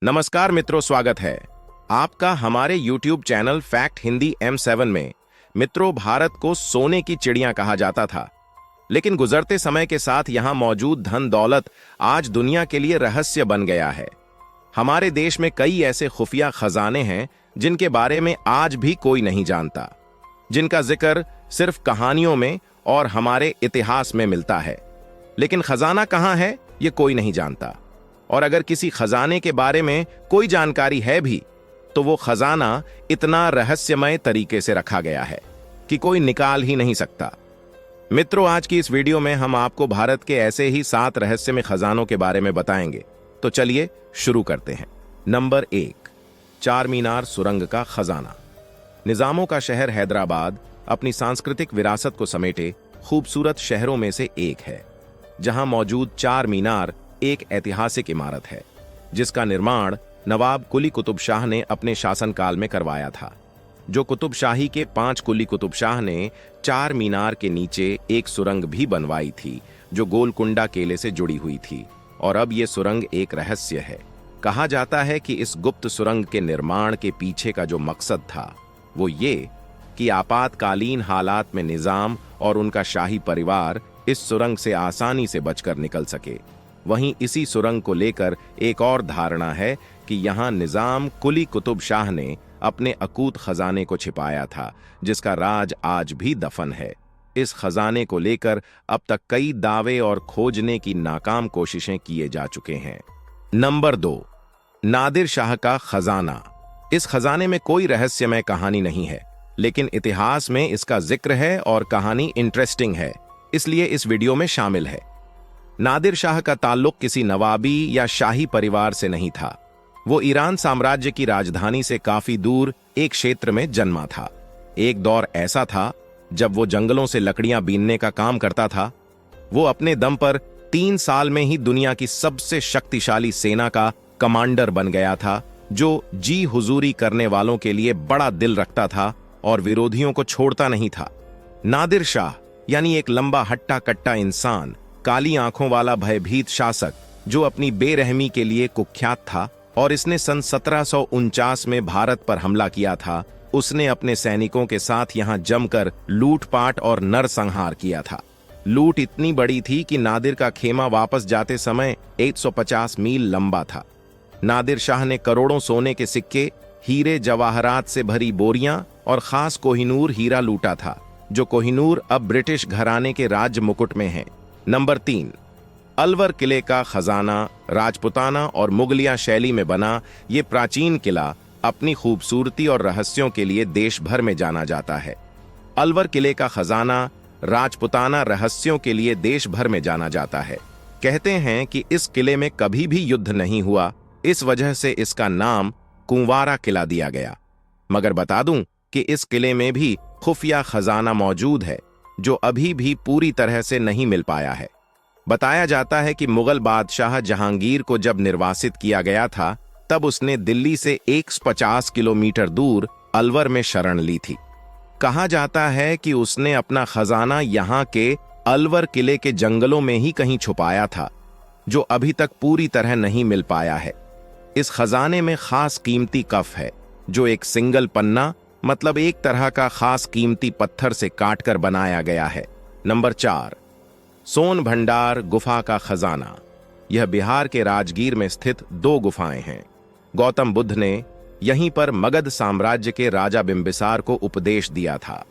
नमस्कार मित्रों, स्वागत है आपका हमारे YouTube channel fact Hindi M7 में। मित्रों, भारत को सोने की चिड़िया कहा जाता था, लेकिन गुजरते समय के साथ यहां मौजूद धन दौलत आज दुनिया के लिए रहस्य बन गया है। हमारे देश में कई ऐसे खुफिया खजाने हैं जिनके बारे में आज भी कोई नहीं जानता, जिनका जिक्र सिर्फ कहानियों में और हमारे इतिहास में मिलता है। लेकिन खजाना कहां है ये कोई नहीं जानता, और अगर किसी खजाने के बारे में कोई जानकारी है भी तो वो खजाना इतना रहस्यमय तरीके से रखा गया है कि कोई निकाल ही नहीं सकता। मित्रों, आज की इस वीडियो में हम आपको भारत के ऐसे ही 7 रहस्यमय खजानों के बारे में बताएंगे। तो चलिए शुरू करते हैं। नंबर 1, चार मीनार सुरंग का खजाना। निजामों का शहर हैदराबाद अपनी सांस्कृतिक विरासत को समेटे खूबसूरत शहरों में से एक है, जहां मौजूद चार मीनार एक ऐतिहासिक इमारत है जिसका निर्माण नवाब कुली कुतुब शाह ने अपने शासनकाल में करवाया था। जो कुतुब शाही के 5 कुली कुतुब शाह ने चार मीनार के नीचे एक सुरंग भी बनवाई थी जो गोलकुंडा किले से जुड़ी हुई थी, और अब यह सुरंग एक रहस्य है। कहा जाता है कि इस गुप्त सुरंग के निर्माण के पीछे का जो मकसद था वो ये कि आपातकालीन हालात में निजाम और उनका शाही परिवार इस सुरंग से आसानी से बचकर निकल सके। वहीं इसी सुरंग को लेकर एक और धारणा है कि यहां निजाम कुली कुतुब शाह ने अपने अकूत खजाने को छिपाया था, जिसका राज आज भी दफन है। इस खजाने को लेकर अब तक कई दावे और खोजने की नाकाम कोशिशें किए जा चुके हैं। नंबर 2, नादिर शाह का खजाना। इस खजाने में कोई रहस्यमय कहानी नहीं है, लेकिन इतिहास में इसका जिक्र है और कहानी इंटरेस्टिंग है, इसलिए इस वीडियो में शामिल है। नादिर शाह का ताल्लुक किसी नवाबी या शाही परिवार से नहीं था। वो ईरान साम्राज्य की राजधानी से काफी दूर एक क्षेत्र में जन्मा था। एक दौर ऐसा था जब वो जंगलों से लकड़ियां बीनने का काम करता था। वो अपने दम पर 3 साल में ही दुनिया की सबसे शक्तिशाली सेना का कमांडर बन गया था, जो जी हुजूरी करने वालों के लिए बड़ा दिल रखता था और विरोधियों को छोड़ता नहीं था। नादिर शाह यानी एक लंबा हट्टा कट्टा इंसान, काली आंखों वाला भयभीत शासक जो अपनी बेरहमी के लिए कुख्यात था, और इसने सन 1749 में भारत पर हमला किया था। उसने अपने सैनिकों के साथ यहां जमकर लूटपाट और नरसंहार किया था। लूट इतनी बड़ी थी कि नादिर का खेमा वापस जाते समय 150 मील लंबा था। नादिर शाह ने करोड़ों सोने के सिक्के, हीरे जवाहरात से भरी बोरियां और खास कोहिनूर हीरा लूटा था, जो कोहिनूर अब ब्रिटिश घराने के राज मुकुट में है। नंबर 3, अलवर किले का खजाना। राजपुताना और मुगलिया शैली में बना ये प्राचीन किला अपनी खूबसूरती और रहस्यों के लिए देश भर में जाना जाता है। अलवर किले का खजाना राजपुताना रहस्यों के लिए देश भर में जाना जाता है। कहते हैं कि इस किले में कभी भी युद्ध नहीं हुआ, इस वजह से इसका नाम कुंवारा किला दिया गया। मगर बता दूं कि इस किले में भी खुफिया खजाना मौजूद है जो अभी भी पूरी तरह से नहीं मिल पाया है। बताया जाता है कि मुगल बादशाह जहांगीर को जब निर्वासित किया गया था, तब उसने दिल्ली से 150 किलोमीटर दूर अलवर में शरण ली थी। कहा जाता है कि उसने अपना खजाना यहां के अलवर किले के जंगलों में ही कहीं छुपाया था, जो अभी तक पूरी तरह नहीं मिल पाया है। इस खजाने में खास कीमती कफ है, जो एक सिंगल पन्ना मतलब एक तरह का खास कीमती पत्थर से काटकर बनाया गया है। नंबर 4, सोन भंडार गुफा का खजाना। यह बिहार के राजगीर में स्थित 2 गुफाएं हैं। गौतम बुद्ध ने यहीं पर मगध साम्राज्य के राजा बिंबिसार को उपदेश दिया था,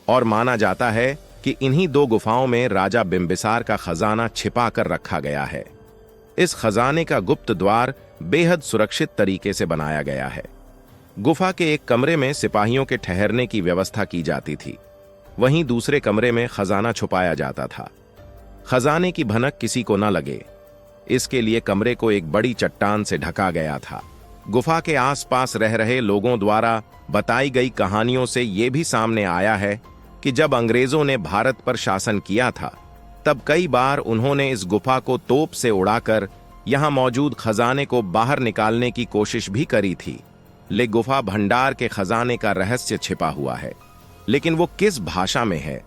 और माना जाता है कि इन्हीं 2 गुफाओं में राजा बिंबिसार का खजाना छिपा कर रखा गया है। इस खजाने का गुप्त द्वार बेहद सुरक्षित तरीके से बनाया गया है। गुफा के एक कमरे में सिपाहियों के ठहरने की व्यवस्था की जाती थी, वहीं दूसरे कमरे में खजाना छुपाया जाता था। खजाने की भनक किसी को न लगे, इसके लिए कमरे को एक बड़ी चट्टान से ढका गया था। गुफा के आसपास रह रहे लोगों द्वारा बताई गई कहानियों से यह भी सामने आया है कि जब अंग्रेजों ने भारत पर शासन किया था, तब कई बार उन्होंने इस गुफा को तोप से उड़ाकर यहां मौजूद खजाने को बाहर निकालने की कोशिश भी करी थी। ले गुफा भंडार के खजाने का रहस्य छिपा हुआ है, लेकिन वो किस भाषा में है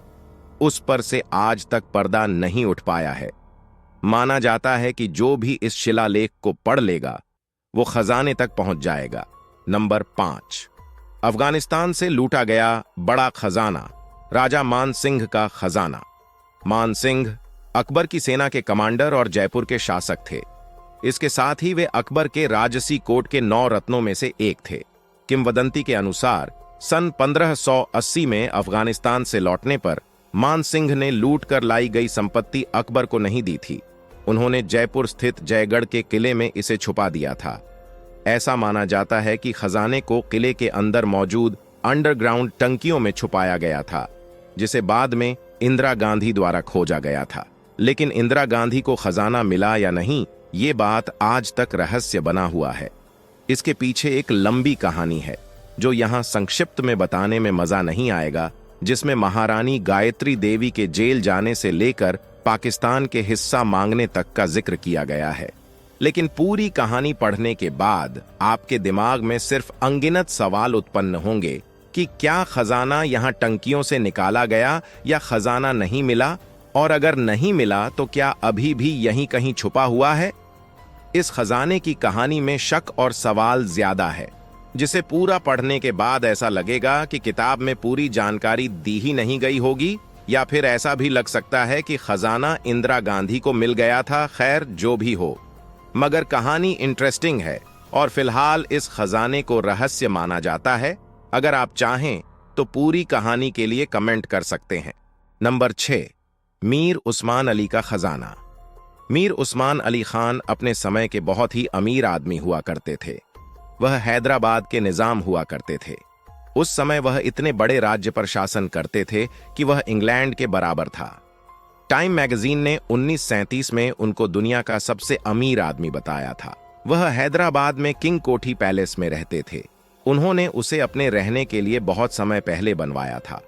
उस पर से आज तक पर्दा नहीं उठ पाया है। माना जाता है कि जो भी इस शिलालेख को पढ़ लेगा वो खजाने तक पहुंच जाएगा। नंबर 5, अफगानिस्तान से लूटा गया बड़ा खजाना, राजा मान सिंह का खजाना। मान सिंह अकबर की सेना के कमांडर और जयपुर के शासक थे। इसके साथ ही वे अकबर के राजसी कोट के 9 रत्नों में से एक थे। किंवदंती के अनुसार सन 1580 में अफगानिस्तान से लौटने पर मान सिंह ने लूट कर लाई गई संपत्ति अकबर को नहीं दी थी। उन्होंने जयपुर स्थित जयगढ़ के किले में इसे छुपा दिया था। ऐसा माना जाता है कि खजाने को किले के अंदर मौजूद अंडरग्राउंड टंकियों में छुपाया गया था, जिसे बाद में इंदिरा गांधी द्वारा खोजा गया था। लेकिन इंदिरा गांधी को खजाना मिला या नहीं, ये बात आज तक रहस्य बना हुआ है। इसके पीछे एक लंबी कहानी है जो यहाँ संक्षिप्त में बताने में मजा नहीं आएगा, जिसमें महारानी गायत्री देवी के जेल जाने से लेकर पाकिस्तान के हिस्सा मांगने तक का जिक्र किया गया है। लेकिन पूरी कहानी पढ़ने के बाद आपके दिमाग में सिर्फ अनगिनत सवाल उत्पन्न होंगे कि क्या खजाना यहाँ टंकियों से निकाला गया या खजाना नहीं मिला, और अगर नहीं मिला तो क्या अभी भी यहीं कहीं छुपा हुआ है। इस खजाने की कहानी में शक और सवाल ज्यादा है, जिसे पूरा पढ़ने के बाद ऐसा लगेगा कि किताब में पूरी जानकारी दी ही नहीं गई होगी, या फिर ऐसा भी लग सकता है कि खजाना इंदिरा गांधी को मिल गया था। खैर, जो भी हो, मगर कहानी इंटरेस्टिंग है और फिलहाल इस खजाने को रहस्य माना जाता है। अगर आप चाहें तो पूरी कहानी के लिए कमेंट कर सकते हैं। नंबर 6, मीर उस्मान अली का खजाना। मीर उस्मान अली खान अपने समय के बहुत ही अमीर आदमी हुआ करते थे। वह हैदराबाद के निजाम हुआ करते थे। उस समय वह इतने बड़े राज्य पर शासन करते थे कि वह इंग्लैंड के बराबर था। टाइम मैगजीन ने 1937 में उनको दुनिया का सबसे अमीर आदमी बताया था। वह हैदराबाद में किंग कोठी पैलेस में रहते थे। उन्होंने उसे अपने रहने के लिए बहुत समय पहले बनवाया था।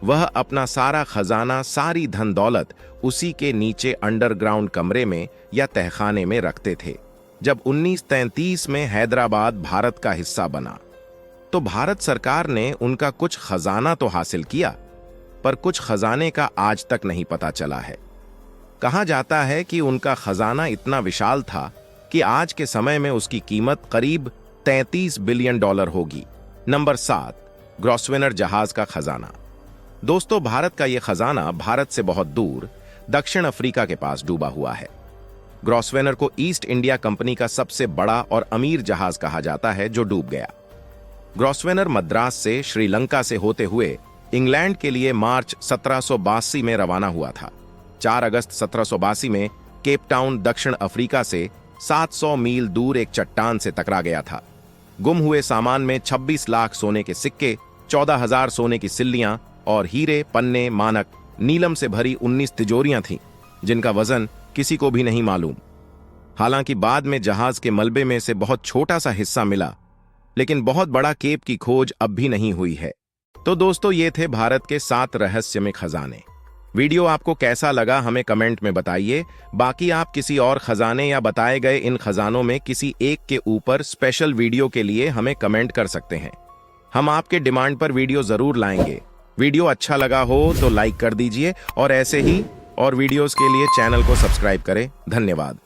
वह अपना सारा खजाना, सारी धन दौलत उसी के नीचे अंडरग्राउंड कमरे में या तहखाने में रखते थे। जब 1933 में हैदराबाद भारत का हिस्सा बना तो भारत सरकार ने उनका कुछ खजाना तो हासिल किया, पर कुछ खजाने का आज तक नहीं पता चला है। कहा जाता है कि उनका खजाना इतना विशाल था कि आज के समय में उसकी कीमत करीब $33 बिलियन होगी। नंबर 7, ग्रॉसवेनर जहाज का खजाना। दोस्तों, भारत का यह खजाना भारत से बहुत दूर दक्षिण अफ्रीका के पास डूबा हुआ है। ग्रॉसवेनर को ईस्ट इंडिया कंपनी का सबसे बड़ा और अमीर जहाज कहा जाता है जो डूब गया। ग्रॉसवेनर मद्रास से श्रीलंका से होते हुए इंग्लैंड के लिए मार्च 1782 में रवाना हुआ था। 4 अगस्त 1782 में केप टाउन दक्षिण अफ्रीका से 700 मील दूर एक चट्टान से टकरा गया था। गुम हुए सामान में 26 लाख सोने के सिक्के, 14,000 सोने की सिल्लियां और हीरे, पन्ने, मानक, नीलम से भरी 19 तिजोरियां थीं, जिनका वजन किसी को भी नहीं मालूम। हालांकि बाद में जहाज के मलबे में से बहुत छोटा सा हिस्सा मिला, लेकिन बहुत बड़ा केप की खोज अब भी नहीं हुई है। तो दोस्तों, ये थे भारत के 7 रहस्यमय खजाने। वीडियो आपको कैसा लगा हमें कमेंट में बताइए। बाकी आप किसी और खजाने या बताए गए इन खजानों में किसी एक के ऊपर स्पेशल वीडियो के लिए हमें कमेंट कर सकते हैं। हम आपके डिमांड पर वीडियो जरूर लाएंगे। वीडियो अच्छा लगा हो तो लाइक कर दीजिए और ऐसे ही और वीडियोस के लिए चैनल को सब्सक्राइब करें। धन्यवाद।